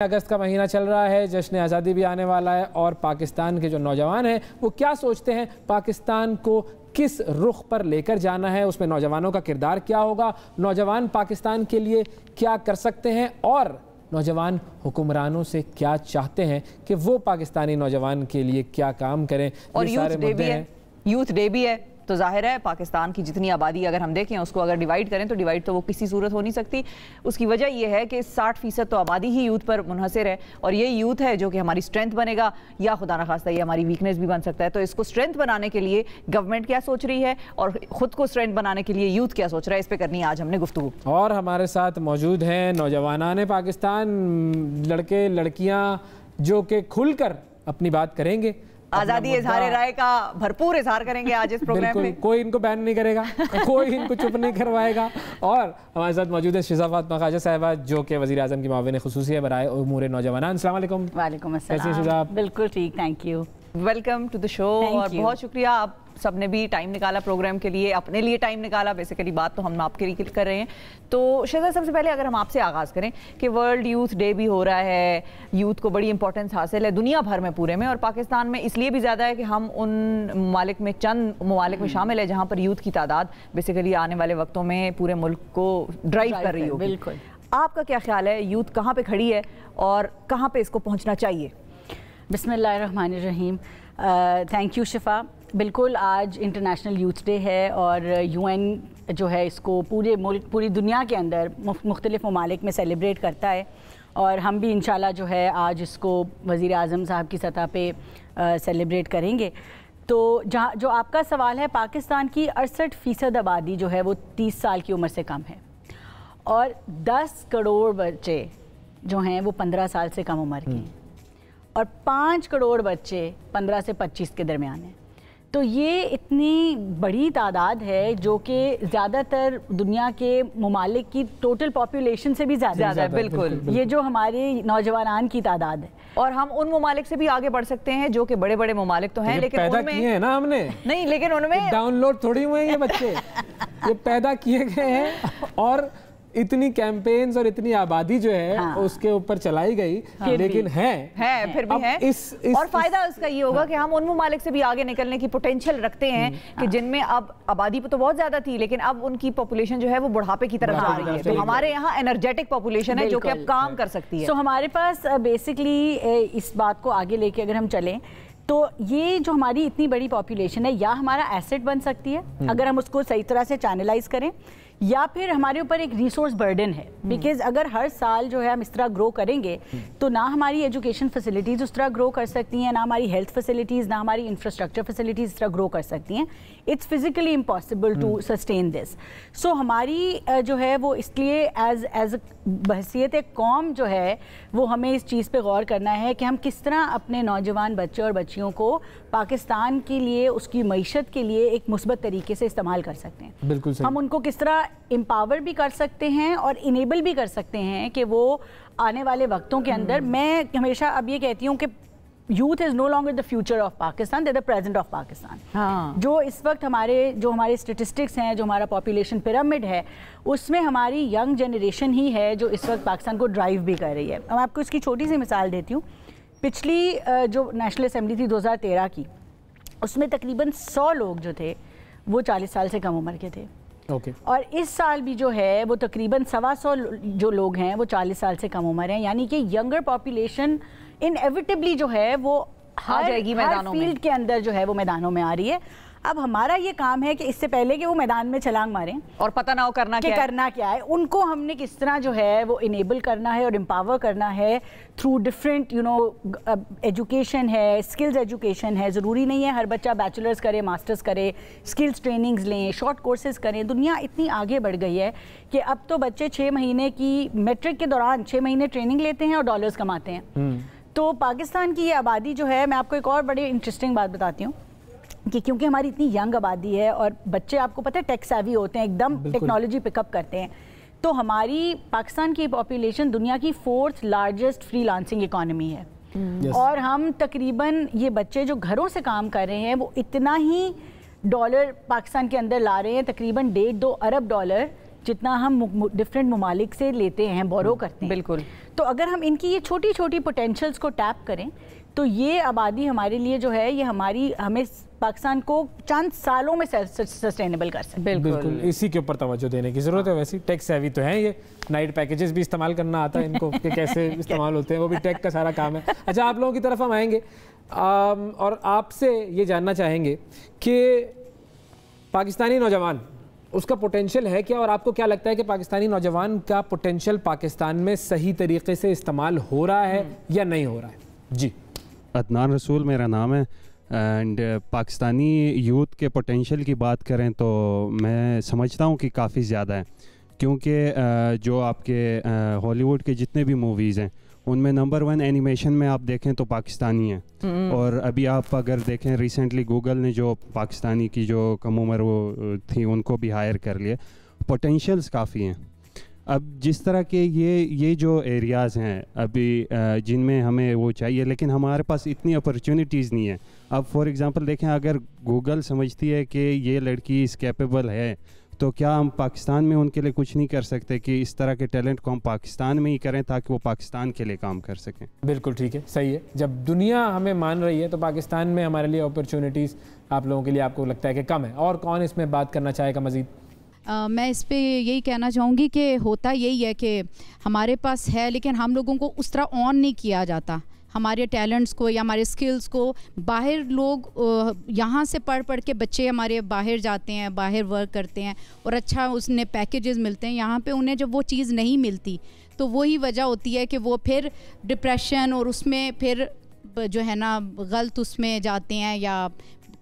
अगस्त का महीना चल रहा है, जश्न आज़ादी भी आने वाला है और पाकिस्तान के जो नौजवान हैं वो क्या सोचते हैं, पाकिस्तान को किस रुख पर लेकर जाना है, उसमें नौजवानों का किरदार क्या होगा, नौजवान पाकिस्तान के लिए क्या कर सकते हैं और नौजवान हुक्मरानों से क्या चाहते हैं कि वो पाकिस्तानी नौजवान के लिए क्या काम करें। और यूथ डे भी है तो जाहिर है पाकिस्तान की जितनी आबादी अगर हम देखें उसको अगर डिवाइड करें तो डिवाइड तो वो किसी सूरत हो नहीं सकती। उसकी वजह ये है कि 60% तो आबादी ही यूथ पर मुनहसर है और ये यूथ है जो कि हमारी स्ट्रेंथ बनेगा या खुदा न खास्ता ये हमारी वीकनेस भी बन सकता है। तो इसको स्ट्रेंथ बनाने के लिए गवर्नमेंट क्या सोच रही है और ख़ुद को स्ट्रेंथ बनाने के लिए यूथ क्या सोच रहा है, इस पर करनी है आज हमने गुफ्तगू। और हमारे साथ मौजूद हैं नौजवानाने पाकिस्तान, लड़के लड़कियाँ जो कि खुलकर अपनी बात करेंगे, आज़ादी इज़हार राय का भरपूर इज़हार करेंगे आज इस प्रोग्राम में। कोई इनको बैन नहीं करेगा, कोई इनको चुप नहीं करवाएगा। और हमारे साथ मौजूद है शिज़ा फ़ातिमा ख़ाजा साहिबा जो कि वज़ीर आज़म की मुआविन ख़ुसूसी है बराए उमूर नौजवानान। अस्सलाम वालेकुम। वालेकुम अस्सलाम। कैसे हैं शिज़ा आप? बिल्कुल ठीक, thank you. Welcome to the show और बहुत शुक्रिया आप सबने भी टाइम निकाला प्रोग्राम के लिए, अपने लिए टाइम निकाला। बेसिकली बात तो हम आपके लिए कर रहे हैं। तो शिज़ा सबसे पहले अगर हम आपसे आगाज़ करें कि वर्ल्ड यूथ डे भी हो रहा है, यूथ को बड़ी इंपॉर्टेंस हासिल है दुनिया भर में पूरे में और पाकिस्तान में इसलिए भी ज़्यादा है कि हम उन ममालिक में चंद ममालिक में शामिल है जहाँ पर यूथ की तादाद बेसिकली आने वाले वक्तों में पूरे मुल्क को ड्राइव कर रही होगी। बिल्कुल। आपका क्या ख्याल है, यूथ कहाँ पर खड़ी है और कहाँ पर इसको पहुँचना चाहिए? बिस्मिल्लाहिर्रहमानिर्रहीम। थैंक यू शिफा। बिल्कुल आज इंटरनेशनल यूथ डे है और यूएन जो है इसको पूरे मुल्क पूरी दुनिया के अंदर मुख्तलिफ ममालिक में सेलिब्रेट करता है और हम भी इंशाल्लाह जो है आज इसको वज़ीर आज़म साहब की सतह पे सेलिब्रेट करेंगे। तो जहाँ जो आपका सवाल है, पाकिस्तान की 68% आबादी जो है वो 30 साल की उम्र से कम है और 10 करोड़ बच्चे जो हैं वो 15 साल से कम उम्र के हैं और 5 करोड़ बच्चे 15 से 25 के दरमियान हैं। तो ये इतनी बड़ी तादाद है जो कि ज़्यादातर दुनिया के ममालिक की टोटल पॉपुलेशन से भी ज़्यादा है। बिल्कुल, ये जो हमारे नौजवान की तादाद है और हम उन ममालिक से भी आगे बढ़ सकते हैं जो कि बड़े बड़े ममालिक तो हैं लेकिन पैदा किए हैं ना हमने, नहीं लेकिन उनमें डाउनलोड थोड़ी हुए हैं ये बच्चे ये पैदा किए गए हैं और इतनी कैंपेन्स और इतनी आबादी जो है उसके ऊपर चलाई गई, लेकिन है फिर भी है और फायदा उसका ये होगा कि हम उन ममालिक से भी आगे निकलने की पोटेंशियल रखते हैं कि जिनमें अब आबादी तो बहुत ज्यादा थी लेकिन अब उनकी पॉपुलेशन जो है वो बुढ़ापे की तरफ जा रही है। तो हमारे यहाँ एनर्जेटिक पॉपुलेशन है जो कि अब काम कर सकती है। तो हमारे पास बेसिकली इस बात को आगे लेके अगर हम चलें तो ये जो हमारी इतनी बड़ी पॉपुलेशन है या हमारा एसेट बन सकती है अगर हम उसको सही तरह से चैनलाइज करें, या फिर हमारे ऊपर एक रिसोर्स बर्डन है। बिकॉज अगर हर साल जो है हम इस तरह ग्रो करेंगे तो ना हमारी एजुकेशन फैसिलिटीज़ उस तरह ग्रो कर सकती हैं, ना हमारी हेल्थ फैसिलिटीज़, ना हमारी इंफ्रास्ट्रक्चर फैसिलिटीज़ इस तरह ग्रो कर सकती हैं। It's physically impossible to sustain this. So हमारी जो है वो इसलिए एज बहसियत एक कौम जो है वो हमें इस चीज़ पे गौर करना है कि हम किस तरह अपने नौजवान बच्चे और बच्चियों को पाकिस्तान के लिए, उसकी मईशत के लिए एक मुस्बत तरीके से इस्तेमाल कर सकते हैं। बिल्कुल सही। हम उनको किस तरह एम्पावर भी कर सकते हैं और इनेबल भी कर सकते हैं कि वो आने वाले वक्तों के अंदर, मैं हमेशा अब ये कहती हूँ कि youth is no longer the future of Pakistan, they the present of Pakistan. जो इस वक्त हमारे स्टेटिस्टिक्स हैं, जो हमारा पॉपुलेशन पिरामिड है, उसमें हमारी यंग जनरेशन ही है जो इस वक्त पाकिस्तान को ड्राइव भी कर रही है। मैं आपको इसकी छोटी सी मिसाल देती हूँ। पिछली जो नेशनल असम्बली थी 2013 की, उसमें तकरीबन 100 लोग जो थे वो 40 साल से कम उम्र के थे। और इस साल भी जो है वो तकरीबन 125 जो लोग हैं वो 40 साल से कम उम्र हैं, यानी कि यंगर पॉपुलेशन इनएविटेबली जो है वो आ जाएगी मैदानों में, फील्ड के अंदर जो है वो मैदानों में आ रही है। अब हमारा ये काम है कि इससे पहले कि वो मैदान में छलांग मारें और पता ना हो करना क्या है, उनको हमने किस तरह जो है वो इनेबल करना है और एम्पावर करना है थ्रू डिफरेंट एजुकेशन है, स्किल्स एजुकेशन है। ज़रूरी नहीं है हर बच्चा बैचलर्स करे, मास्टर्स करे, स्किल्स ट्रेनिंग्स लें, शॉर्ट कोर्सेज करें। दुनिया इतनी आगे बढ़ गई है कि अब तो बच्चे 6 महीने की मैट्रिक के दौरान 6 महीने ट्रेनिंग लेते हैं और डॉलर्स कमाते हैं। तो पाकिस्तान की ये आबादी जो है, मैं आपको एक और बड़ी इंटरेस्टिंग बात बताती हूँ कि क्योंकि हमारी इतनी यंग आबादी है और बच्चे आपको पता है टेक सेवी होते हैं, एकदम टेक्नोलॉजी पिकअप करते हैं, तो हमारी पाकिस्तान की पॉपुलेशन दुनिया की 4th लार्जेस्ट फ्रीलांसिंग इकोनॉमी है। और हम तकरीबन ये बच्चे जो घरों से काम कर रहे हैं वो इतना ही डॉलर पाकिस्तान के अंदर ला रहे हैं, तकरीबन 1.5-2 अरब डॉलर جتنا ہم ڈفرینٹ ممالک سے لیتے ہیں، بورو کرتے ہیں. بالکل. تو اگر ہم ان کی یہ چھوٹی چھوٹی پوٹینشلز کو ٹیپ کریں تو یہ آبادی ہمارے لیے جو ہے یہ ہمیں پاکستان کو چند سالوں میں سسٹینیبل کر سکتے ہیں. بالکل اسی کے اوپر توجہ دینے کی ضرورت ہے. ویسے ٹیک سیوی تو ہیں یہ، نائٹ پیکیجز بھی استعمال کرنا آتا ہے ان کو کہ کیسے استعمال ہوتے ہیں، وہ بھی ٹیک کا سارا کام ہے. اچھا آپ لوگوں کی طرف ہم آئیں گے اور آپ سے یہ جاننا چاہیں گے کہ پاکستانی نوجوان اس کا پوٹینشیل ہے کیا، اور آپ کو کیا لگتا ہے کہ پاکستانی نوجوان کا پوٹینشیل پاکستان میں صحیح طریقے سے استعمال ہو رہا ہے یا نہیں ہو رہا ہے؟ جی عدنان رسول میرا نام ہے. اینڈ پاکستانی یوتھ کے پوٹینشیل کی بات کریں تو میں سمجھتا ہوں کہ کافی زیادہ ہے، کیونکہ جو آپ کے ہالی ووڈ کے جتنے بھی موویز ہیں ان میں نمبر 1 اینیمیشن میں آپ دیکھیں تو پاکستانی ہیں. اور ابھی آپ اگر دیکھیں ریسنٹلی گوگل نے جو پاکستانی کی جو کم عمر وہ تھی ان کو بھی ہائر کر لیا. پوٹینشیلز کافی ہیں. اب جس طرح کے یہ جو ایریاز ہیں ابھی جن میں ہمیں وہ چاہیے، لیکن ہمارے پاس اتنی اپرچونیٹیز نہیں ہیں. اب فار ایگزامپل دیکھیں، اگر گوگل سمجھتی ہے کہ یہ لڑکی اس کیپیبل ہے تو کیا ہم پاکستان میں ان کے لیے کچھ نہیں کر سکتے کہ اس طرح کے ٹیلنٹ کو ہم پاکستان میں ہی کریں تاکہ وہ پاکستان کے لیے کام کر سکیں؟ بالکل ٹھیک ہے، صحیح ہے. جب دنیا ہمیں مان رہی ہے تو پاکستان میں ہمارے لیے اپرچونیٹیز آپ لوگوں کے لیے آپ کو لگتا ہے کہ کم ہے. اور کون اس میں بات کرنا چاہے گا مزید؟ میں اس پہ یہی کہنا چاہوں گی کہ ہوتا یہی ہے کہ ہمارے پاس ہے لیکن ہم لوگوں کو اس طرح آن نہیں کیا جاتا. ہمارے ٹیلنٹس کو یا ہمارے سکلز کو باہر لوگ یہاں سے پڑھ کے بچے ہمارے باہر جاتے ہیں، باہر ورک کرتے ہیں اور اچھا اس نے پیکیجز ملتے ہیں. یہاں پہ انہیں جب وہ چیز نہیں ملتی تو وہی وجہ ہوتی ہے کہ وہ پھر ڈپریشن اور اس میں پھر جو ہے نا غلط اس میں جاتے ہیں یا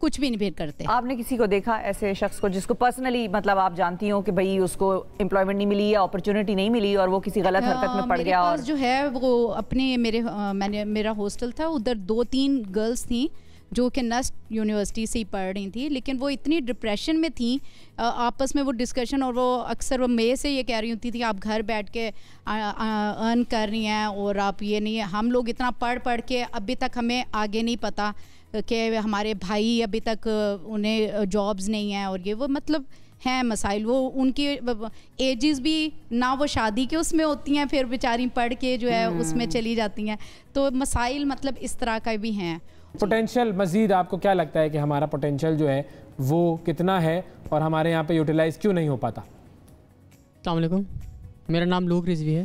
کچھ بھی نہیں پھر کرتے. آپ نے کسی کو دیکھا ایسے شخص کو جس کو پرسنلی مطلب آپ جانتی ہوں کہ بھئی اس کو امپلائمنٹ نہیں ملی یا اپرچونٹی نہیں ملی اور وہ کسی غلط حرکت میں پڑ گیا؟ اور جو ہے وہ اپنے میرا ہاسٹل تھا، ادھر 2-3 گرلز تھیں جو کہ نسٹ یونیورسٹی سے ہی پڑھ رہی تھیں، لیکن وہ اتنی ڈپریشن میں تھیں آپس میں وہ ڈسکشن، اور وہ اکثر وہ میرے سے یہ کہہ رہی ہوتی تھی آپ گھر بیٹھ کے ارن کر رہی ہیں اور آپ یہ نہیں ہے، ہم لوگ اتنا پڑھ کے ابھی تک ہمیں آگے نہیں پتہ کہ ہمارے بھائی ابھی تک انہیں جابز نہیں ہیں اور یہ وہ مطلب ہیں مسائل. وہ ان کی ایجز بھی نہ وہ شادی کے اس میں ہوتی ہیں، پھر بیچاری پڑھ کے جو ہے اس میں چلی جاتی ہیں. تو مسائل مطلب اس طرح کا بھی ہیں. پوٹینشیل مزید آپ کو کیا لگتا ہے کہ ہمارا پوٹینشیل جو ہے وہ کتنا ہے اور ہمارے یہاں پہ یوٹیلائز کیوں نہیں ہو پاتا؟ السلام علیکم، میرا نام لوک رضوی ہے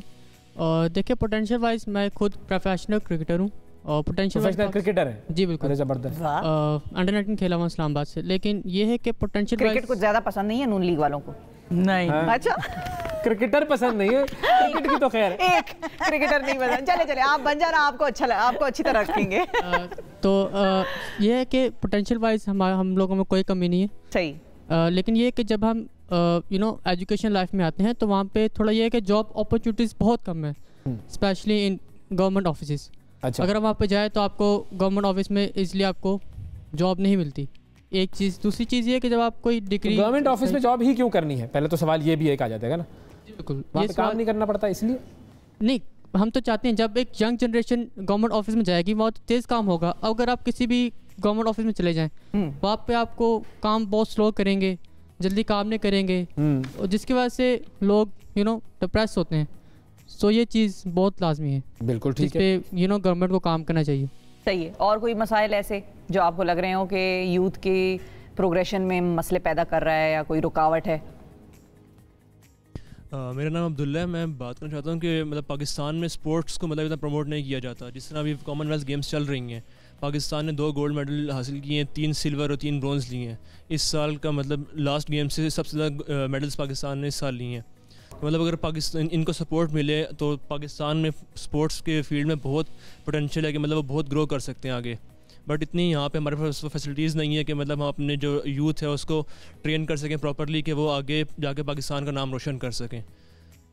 اور دیکھیں پوٹینشیل وائز میں خود پروفیشنل کرکٹر ہوں اور پوٹینشیل کرکٹر ہے. جی بالکل زبردست. انڈر 19 کھیلا ہوا اسلام آباد سے، لیکن یہ ہے کہ پوٹینشیل کرکٹ کچھ زیادہ پسند نہیں ہے نون لیگ والوں کو؟ نہیں. اچھا کرکٹر پسند نہیں ہے، کرکٹ کی تو خیر ایک کرکٹر نہیں پسند. چلے آپ بن جانا، آپ کو اچھا آپ کو اچھی طرح رکھیں گے. تو یہ ہے کہ پوٹینشیل وائز ہم لوگوں میں کوئی کمی نہیں ہے. صحیح. لیکن یہ کہ جب ہم ایجوکیشن لائف میں آتے ہیں تو وہاں پہ تھوڑا یہ ہے کہ جاب اپرچونیٹیز بہت کم ہے، اسپیشلی ان گورنمنٹ آفیسز. اگر وہاں پہ جائے تو آپ کو گورنمنٹ آفس میں ایزلی آپ کو جاب نہیں ملتی. ایک چیز. دوسری چیز یہ ہے کہ جب آپ کوئی ڈگری گورنمنٹ آفس میں جاب ہی کیوں کرنی ہے؟ پہلے تو سوال یہ بھی ایک آ جاتا ہے نا. بالکل یہ کام نہیں کرنا پڑتا اس لیے نہیں. ہم تو چاہتے ہیں جب ایک ینگ جنریشن گورنمنٹ آفس میں جائے گی بہت تیز کام ہوگا. اگر آپ کسی بھی گورنمنٹ آفس میں چلے جائیں وہاں پہ آپ کو کام بہت سلو کریں گے، جلدی کام نہیں کریں گے، جس کی وجہ سے لوگ ڈپریس ہوتے ہیں. سو یہ چیز بہت لازمی ہے. بالکل ٹھیک ہے. اس پہ گورنمنٹ کو کام کرنا چاہیے. صحیح ہے. اور کوئی مسائل ایسے جو آپ کو لگ رہے ہوں کہ یوتھ کی پروگریشن میں مسئلے پیدا کر رہا ہے یا کوئی رکاوٹ ہے؟ میرا نام عبداللہ ہے. میں بات کرنا چاہتا ہوں کہ مطلب پاکستان میں اسپورٹس کو مطلب اتنا پروموٹ نہیں کیا جاتا. جس طرح ابھی کامن ویلتھ گیمز چل رہی ہیں، پاکستان نے 2 گولڈ میڈل حاصل کیے ہیں، 3 سلور اور 3 برونز لیے ہیں. اس سال کا مطلب لاسٹ گیم سے سب سے زیادہ میڈلز پاکستان نے اس سال لیے ہیں. مطلب اگر پاکستان ان کو سپورٹ ملے تو پاکستان میں اسپورٹس کے فیلڈ میں بہت پوٹینشیل ہے کہ مطلب وہ بہت گرو کر سکتے ہیں آگے. بٹ اتنی یہاں پہ ہمارے پاس فیسلٹیز نہیں ہے کہ مطلب ہم اپنے جو یوتھ ہے اس کو ٹرین کر سکیں پراپرلی کہ وہ آگے جا کے پاکستان کا نام روشن کر سکیں.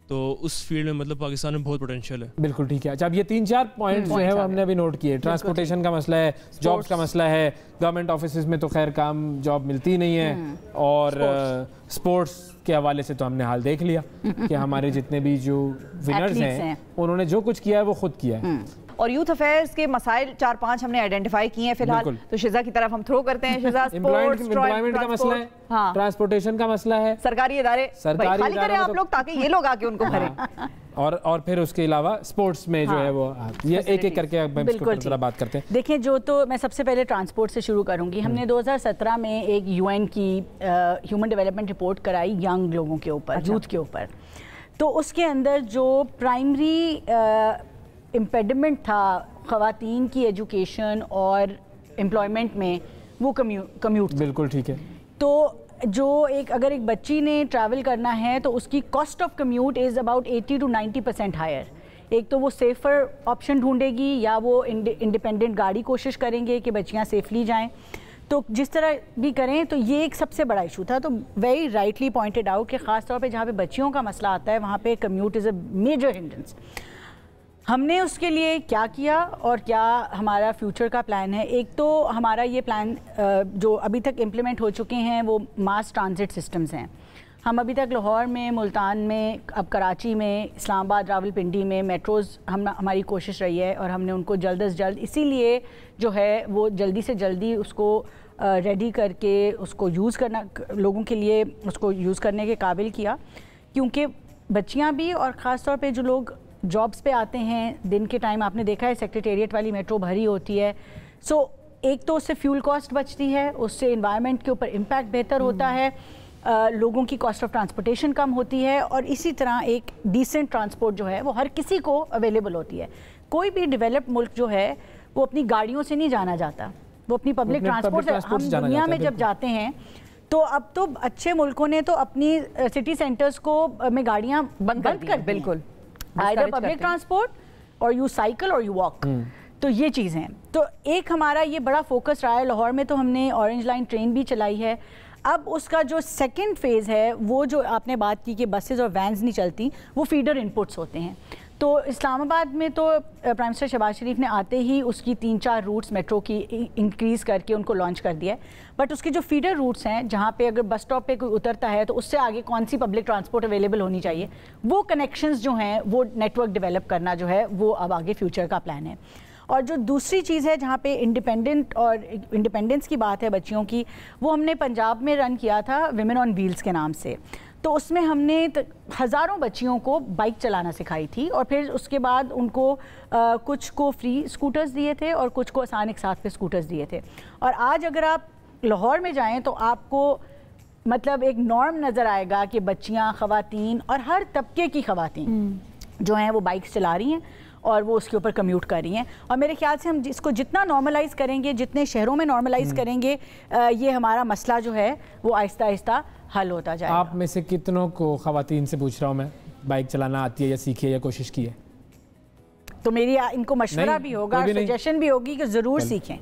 تو اس فیلڈ میں مطلب پاکستان میں بہت پوٹینشیل ہے. بالکل ٹھیک ہے. اچھا اب یہ 3-4 پوائنٹس جو ہے وہ ہم نے ابھی نوٹ کیے. ٹرانسپورٹیشن کا مسئلہ ہے، جابس کا مسئلہ ہے، گورنمنٹ آفیسز میں تو خیر کام جاب ملتی نہیں ہے، اور اسپورٹس کے حوالے سے تو ہم نے حال دیکھ لیا کہ ہمارے جتنے بھی جو ونرز ہیں انہوں نے جو کچھ کیا ہے وہ خود کیا ہے. اور یوتھ افیئرس کے مسائل 4-5 ہم نے آئیڈینٹیفائی کیے ہیں فی الحال. تو شزا کی طرف ہم تھرو کرتے ہیں. شزا امپلائمنٹ کا مسئلہ ہے, ٹرانسپورٹیشن کا مسئلہ ہے, سرکاری ادارے خالی کریں آپ لوگ تاکہ یہ لوگ آ کے ان کو بھریں, اور پھر اس کے علاوہ سپورٹس میں جو ہے وہ یہ ایک ایک کر کے ذرا بات کرتے ہیں. دیکھیں, جو تو میں سب سے پہلے ٹرانسپورٹ سے شروع کروں گی. ہم نے 2017 میں ایک UN کی ہیومن ڈیولپمنٹ رپورٹ کرائی ینگ لوگوں کے اوپر, یوتھ کے اوپر. تو اس کے اندر جو پرائمری امپیڈمنٹ تھا خواتین کی ایجوکیشن اور امپلائمنٹ میں, وہ کمیوٹ. بالکل ٹھیک ہے. تو جو اگر ایک بچی نے ٹریول کرنا ہے تو اس کی cost of commute is about 80 to 90% higher. ایک تو وہ سیفر آپشن ڈھونڈے گی, یا وہ انڈیپینڈنٹ گاڑی کوشش کریں گے کہ بچیاں سیفلی جائیں. تو جس طرح بھی کریں, تو یہ ایک سب سے بڑا ایشو تھا. تو ویری رائٹلی پوائنٹڈ آؤٹ کہ خاص طور پہ جہاں پہ بچیوں کا مسئلہ آتا ہے وہاں پہ کمیوٹ از اے میجر ہنڈرنس. ہم نے اس کے لیے کیا کیا اور کیا ہمارا فیوچر کا پلان ہے. ایک تو ہمارا یہ پلان جو ابھی تک امپلیمنٹ ہو چکے ہیں وہ ماس ٹرانزٹ سسٹمز ہیں. ہم ابھی تک لاہور میں, ملتان میں, اب کراچی میں, اسلام آباد, راول پنڈی میں میٹروز ہماری کوشش رہی ہے, اور ہم نے ان کو جلد از جلد اسی لیے جو ہے وہ جلدی سے جلدی اس کو ریڈی کر کے اس کو یوز کرنا, لوگوں کے لیے اس کو یوز کرنے کے قابل کیا. کیونکہ بچیاں بھی, اور خاص طور پہ جو لوگ جابس پہ آتے ہیں دن کے ٹائم, آپ نے دیکھا ہے سیکریٹریٹ والی میٹرو بھری ہوتی ہے. سو ایک تو اس سے فیول کاسٹ بچتی ہے, اس سے انوائرمنٹ کے اوپر امپیکٹ بہتر ہوتا ہے, لوگوں کی کاسٹ آف ٹرانسپورٹیشن کم ہوتی ہے, اور اسی طرح ایک ڈیسنٹ ٹرانسپورٹ جو ہے وہ ہر کسی کو اویلیبل ہوتی ہے. کوئی بھی ڈیولپڈ ملک جو ہے وہ اپنی گاڑیوں سے نہیں جانا جاتا, وہ اپنی پبلک ٹرانسپورٹ سے. ہم دنیا میں جب جاتے ہیں تو اب تو اچھے ملکوں نے تو اپنی سٹی سینٹرز کو میں گاڑیاں بند کر. بالکل, either پبلک ٹرانسپورٹ اور یو سائیکل اور یو واک. تو یہ چیزیں. تو ایک ہمارا یہ بڑا فوکس رہا ہے. لاہور میں تو ہم نے اورنج لائن ٹرین بھی چلائی ہے. اب اس کا جو سیکنڈ فیز ہے, وہ جو آپ نے بات کی کہ بسز اور وینز نہیں چلتی, وہ فیڈر انپٹس ہوتے ہیں. تو اسلام آباد میں تو پرائم منسٹر شہباز شریف نے آتے ہی اس کی 3-4 روٹس میٹرو کی انکریز کر کے ان کو لانچ کر دیا ہے. بٹ اس کے جو فیڈر روٹس ہیں, جہاں پہ اگر بس اسٹاپ پہ کوئی اترتا ہے تو اس سے آگے کون سی پبلک ٹرانسپورٹ اویلیبل ہونی چاہیے, وہ کنیکشنز جو ہیں وہ نیٹ ورک ڈیولپ کرنا جو ہے وہ اب آگے فیوچر کا پلان ہے. اور جو دوسری چیز ہے جہاں پہ انڈیپینڈنس کی بات ہے بچیوں کی, وہ ہم نے پنجاب میں رن کیا تھا ویمن آن ویلز کے نام سے. تو اس میں ہم نے ہزاروں بچیوں کو بائک چلانا سکھائی تھی, اور پھر اس کے بعد ان کو کچھ کو فری اسکوٹرز دیے تھے اور کچھ کو آسان ایک ساتھ پہ اسکوٹرز دیے تھے. اور آج اگر آپ لاہور میں جائیں تو آپ کو مطلب ایک نارم نظر آئے گا کہ بچیاں, خواتین اور ہر طبقے کی خواتین جو ہیں وہ بائکس چلا رہی ہیں اور وہ اس کے اوپر کمیوٹ کر رہی ہیں. اور میرے خیال سے ہم اس کو جتنا نارملائز کریں گے, جتنے شہروں میں نارملائز کریں گے, یہ ہمارا مسئلہ جو ہے وہ آہستہ آہستہ حل ہوتا جائے گا. آپ میں سے کتنوں کو, خواتین سے پوچھ رہا ہوں میں, بائک چلانا آتی ہے یا سیکھی ہے یا کوشش کی ہے؟ تو میری ان کو مشورہ بھی ہوگا, سجیشن بھی ہوگی کہ ضرور سیکھیں.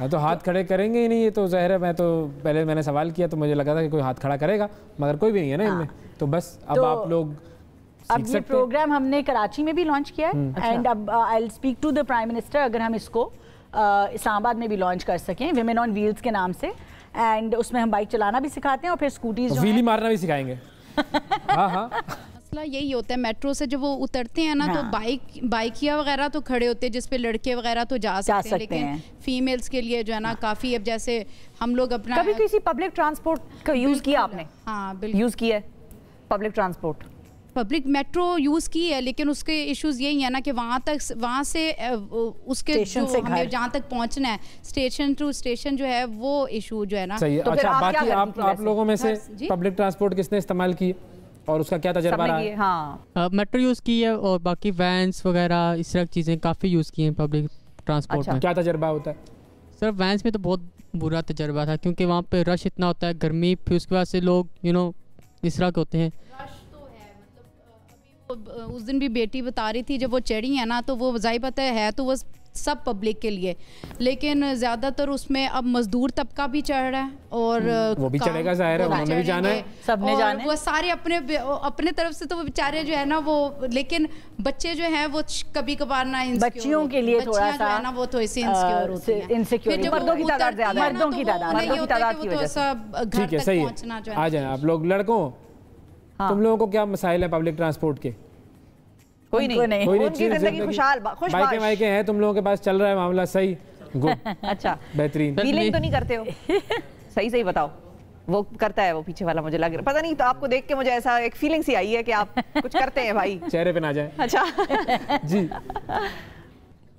تو ہاتھ کھڑے کریں گے ہی نہیں, یہ تو ظاہر ہے. میں تو پہلے میں نے سوال کیا تو مجھے لگا تھا کہ کوئی ہاتھ کھڑا کرے گا, مگر کوئی بھی نہیں ہے نا ان میں. تو بس اب آپ لوگ اب یہ پروگرام ہم نے کراچی میں بھی لانچ کیا ہے, اینڈ اب I will speak to the prime minister اگر ہم اس کو اسلام آباد میں بھی لانچ کر سکیں ویمن آن ویلز کے نام سے. اینڈ اس میں ہم بائک چلانا بھی سکھاتے ہیں اور پھر اسکوٹیز, ویلی مارنا بھی سکھائیں گے. ہاں ہاں, مسئلہ یہی ہوتا ہے میٹرو سے جب وہ اترتے ہیں نا, تو بائکیا وغیرہ تو کھڑے ہوتے ہیں جس پہ لڑکے وغیرہ تو جا سکتے ہیں, لیکن فیمیلز کے لیے جو ہے نا کافی, اب جیسے ہم لوگ اپنا کبھی کسی پبلک ٹرانسپورٹ کا یوز کیا آپ نے؟ ہاں بالکل یوز کیا ہے public transport, public metro use کی ہے, لیکن اس کے ایشوز یہی ہیں نا کہ وہاں سے اس کے ہمیں جہاں تک پہنچنا ہے اسٹیشن ٹو اسٹیشن جو ہے وہ ایشو جو ہے نا. صحیح. اچھا, باقی آپ لوگوں میں سے پبلک ٹرانسپورٹ کس نے استعمال کی اور اس کا کیا تجربہ رہا ہے؟ ہاں, میٹرو یوز کی ہے اور باقی وینس وغیرہ اس طرح کی چیزیں کافی یوز کی ہیں پبلک ٹرانسپورٹ میں. کیا تجربہ ہوتا ہے؟ سر وینس میں تو بہت برا تجربہ تھا, کیونکہ وہاں پہ رش اتنا ہوتا ہے, گرمی, پھر اس کے بعد سے لوگ اس طرح کے ہوتے ہیں. اس دن بھی بیٹی بتا رہی تھی جب وہ چڑھی ہے نا, تو وہ ظاہر پتہ ہے تو وہ سب پبلک کے لیے, لیکن زیادہ تر اس میں اب مزدور طبقہ بھی چڑھ رہا ہے اور وہ بھی چڑھے گا, ظاہر ہے انہوں نے بھی جانا ہے, سب نے جانا ہے. وہ سارے اپنے طرف سے تو وہ بیچارے جو ہے نا وہ, لیکن بچے جو ہیں وہ کبھی کبھار نا بچیوں کے لیے تھوڑا سا نا وہ تو ایسے انسیکیور ہوتی ہیں, انسیکیور. مردوں کی تعداد زیادہ ہے, مردوں کی تعداد کی وجہ سے گھر تک پہنچنا جو ہے. آ جائیں آپ لوگ لڑکوں, تم لوگوں کو کیا مسائل ہیں پبلک ٹرانسپورٹ کے؟ کوئی نہیں, उनकी जिंदगी खुशहाल बाइकें वाइकें हैं, तुम लोगों के पास चल रहा है मामला सही, गुड, अच्छा बेहतरीन. फीलिंग तो नहीं करते हो? सही बताओ. वो करता है वो पीछे वाला, मुझे लग रहा पता नहीं, तो आपको देख के मुझे ऐसा एक फीलिंग सी आई है कि आप कुछ करते हैं भाई. चेहरे पे ना जाए. अच्छा जी.